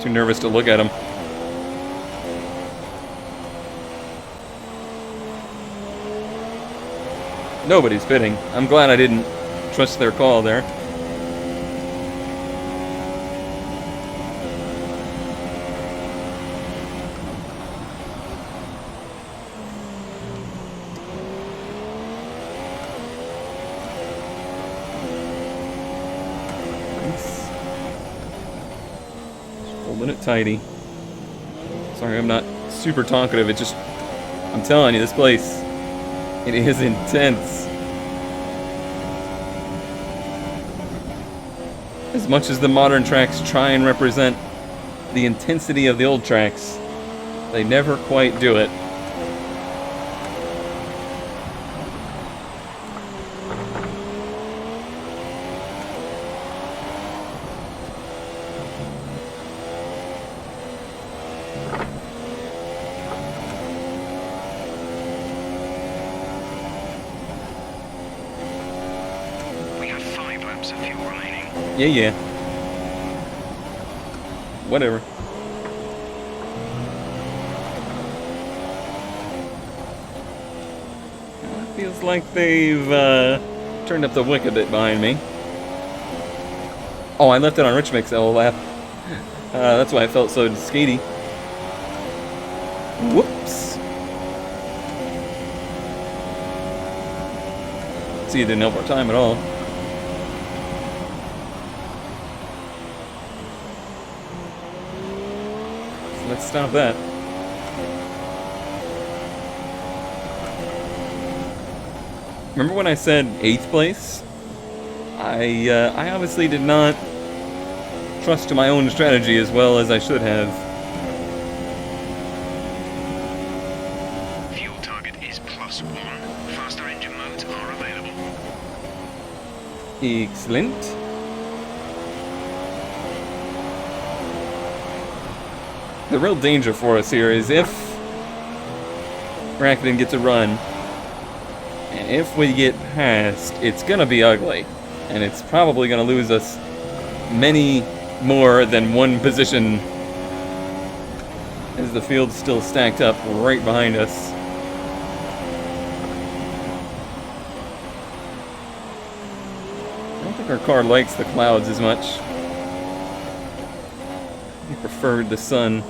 Too nervous to look at them. Nobody's pitting. I'm glad I didn't trust their call there. Nice. Just holding it tidy. Sorry, I'm not super talkative. It just, I'm telling you, this place, it is intense. As much as the modern tracks try and represent the intensity of the old tracks, they never quite do it. We have 5 laps of fuel remaining. Yeah. Whatever. Feels like they've turned up the wick a bit behind me. Oh, I left it on Rich Mix all lap. That's why I felt so skatey. Whoops. See, you didn't help our time at all. Let's stop that. Remember when I said 8th place? I obviously did not trust to my own strategy as well as I should have. Fuel target is +1. Faster engine modes are available. Excellent. The real danger for us here is if Rakuten gets a run, and if we get past, it's gonna be ugly. And it's probably gonna lose us many more than one position, as the field's still stacked up right behind us. I don't think our car likes the clouds as much. We preferred the sun.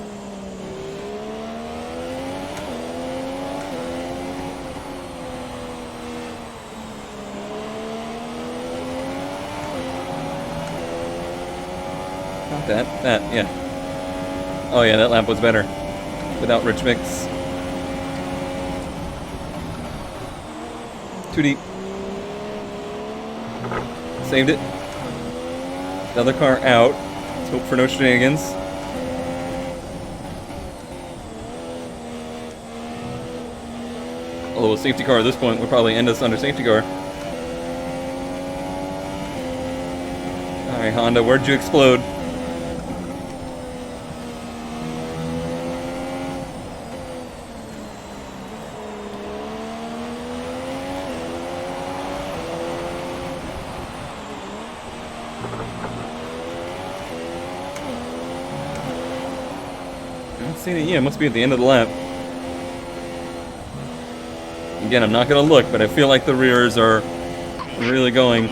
Not that, yeah. Oh yeah, that lap was better. Without Rich Mix. Too deep. Saved it. The other car out. Let's hope for no shenanigans. Although a safety car at this point would probably end us under safety car. Alright, Honda, where'd you explode? Yeah, it must be at the end of the lap. Again, I'm not going to look, but I feel like the rears are really going.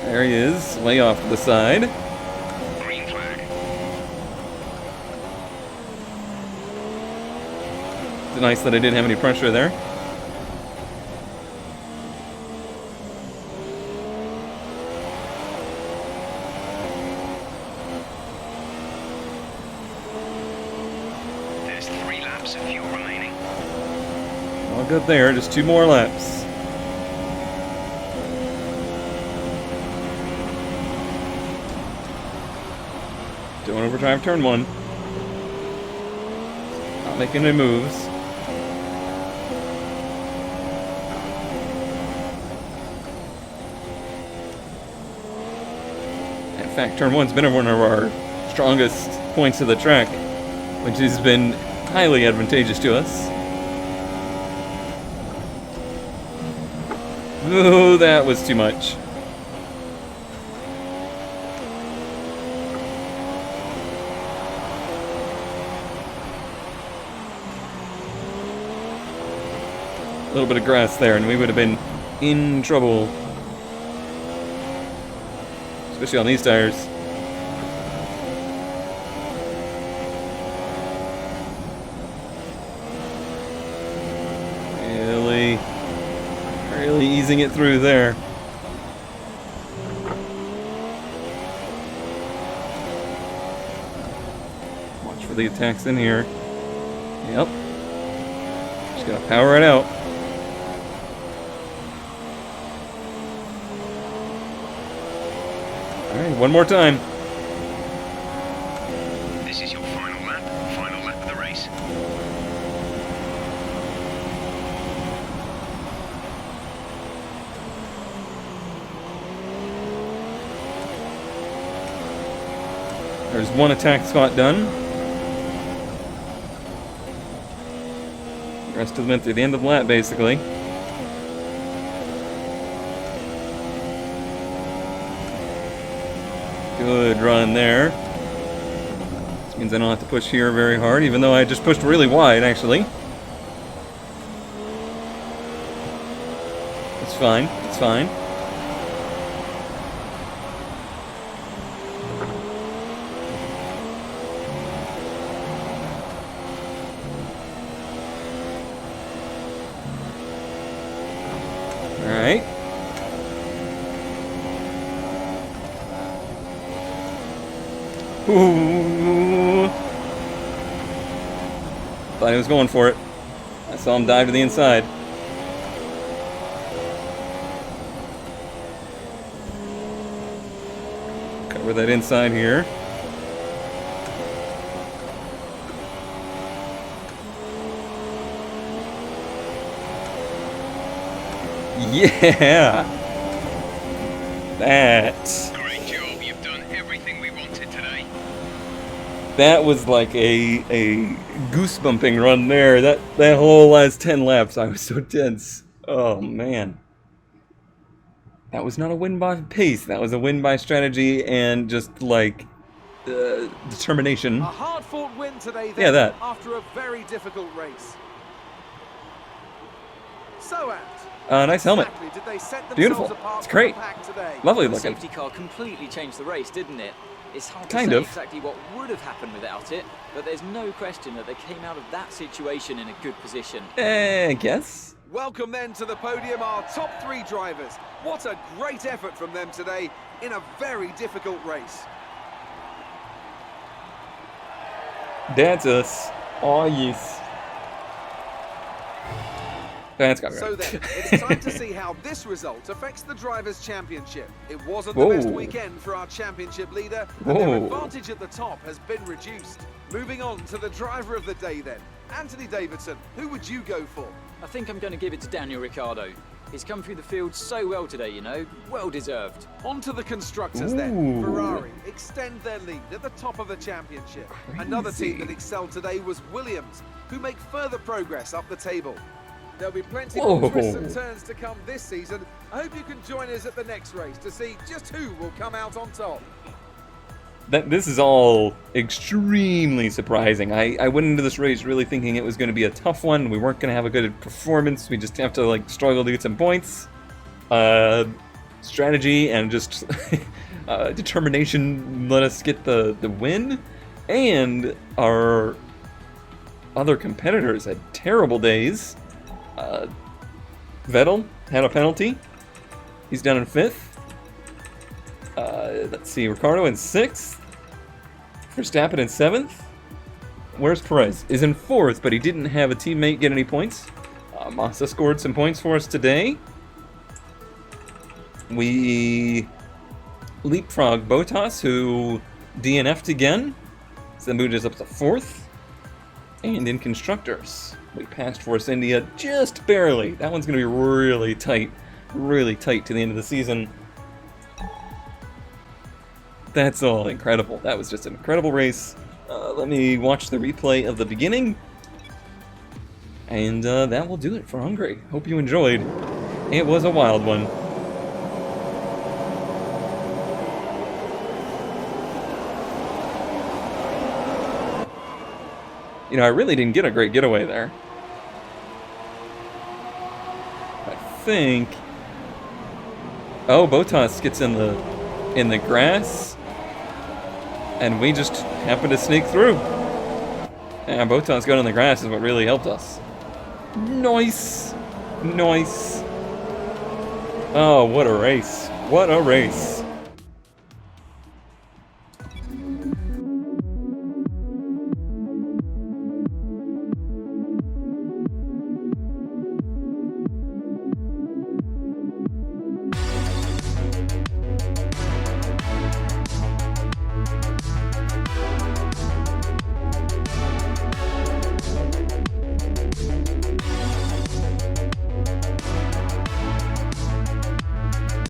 There he is, way off to the side. Green flag. It's nice that I didn't have any pressure there. good there. Just 2 more laps. Don't overdrive turn 1. Not making any moves. In fact, turn 1's been one of our strongest points of the track, which has been highly advantageous to us. Oh, that was too much. A little bit of grass there, and we would have been in trouble. Especially on these tires. Really easing it through there. Watch for the attacks in here. Yep. Just gotta power it out. Alright, one more time. This is your final lap of the race. There's one attack spot done. The rest of them went through the end of the lap, basically. Good run there. This means I don't have to push here very hard, even though I just pushed really wide, actually. It's fine. It's fine. Alright. Ooh. Thought he was going for it. I saw him dive to the inside. Cover that inside here. Yeah! That. Great job. You've done everything we wanted today. That was like a goosebumping run there. That whole last 10 laps, I was so tense. Oh, man. That was not a win by pace. That was a win by strategy and just, like, determination. A hard-fought win today, then, Yeah, that. after a very difficult race. So, Ant, Nice helmet. exactly did they set themselves Beautiful. apart It's from great. the pack today? Lovely The looking. safety car completely changed the race, didn't it? It's hard to Kind say of. exactly what would have happened without it, but there's no question that they came out of that situation in a good position. I guess. Welcome then to the podium, our top 3 drivers. What a great effort from them today in a very difficult race. That's us. Oh, yes. That's got So right. then, it's time to see how this result affects the Drivers' Championship. It wasn't the Whoa. best weekend for our championship leader, and their Whoa. advantage at the top has been reduced. Moving on to the driver of the day then. Anthony Davidson, who would you go for? I think I'm going to give it to Daniel Ricciardo. He's come through the field so well today, you know, well deserved. On to the constructors then. Ooh. Ferrari extend their lead at the top of the championship. Another team that Crazy. excelled today was Williams, who make further progress up the table. There'll be plenty Whoa. more twists and turns to come this season. I hope you can join us at the next race to see just who will come out on top. This is all extremely surprising. I went into this race really thinking it was going to be a tough one. We weren't going to have a good performance. We just have to like struggle to get some points. Strategy and just determination let us get the win. And our other competitors had terrible days. Vettel had a penalty. He's down in 5th. Let's see, Ricardo in 6th. Verstappen in 7th. Where's Perez? Is in 4th, but he didn't have a teammate get any points. Massa scored some points for us today. We leapfrog Bottas, who DNF'd again. So that moved us up to 4th. And in Constructors, we passed Force India just barely. That one's going to be really tight to the end of the season. That's all incredible. That was just an incredible race. Let me watch the replay of the beginning. And that will do it for Hungary. Hope you enjoyed. It was a wild one. You know, I really didn't get a great getaway there. I think... Oh, Bottas gets in the grass. And we just happen to sneak through. And Bottas going in the grass is what really helped us. Nice! Nice! Oh, what a race. What a race.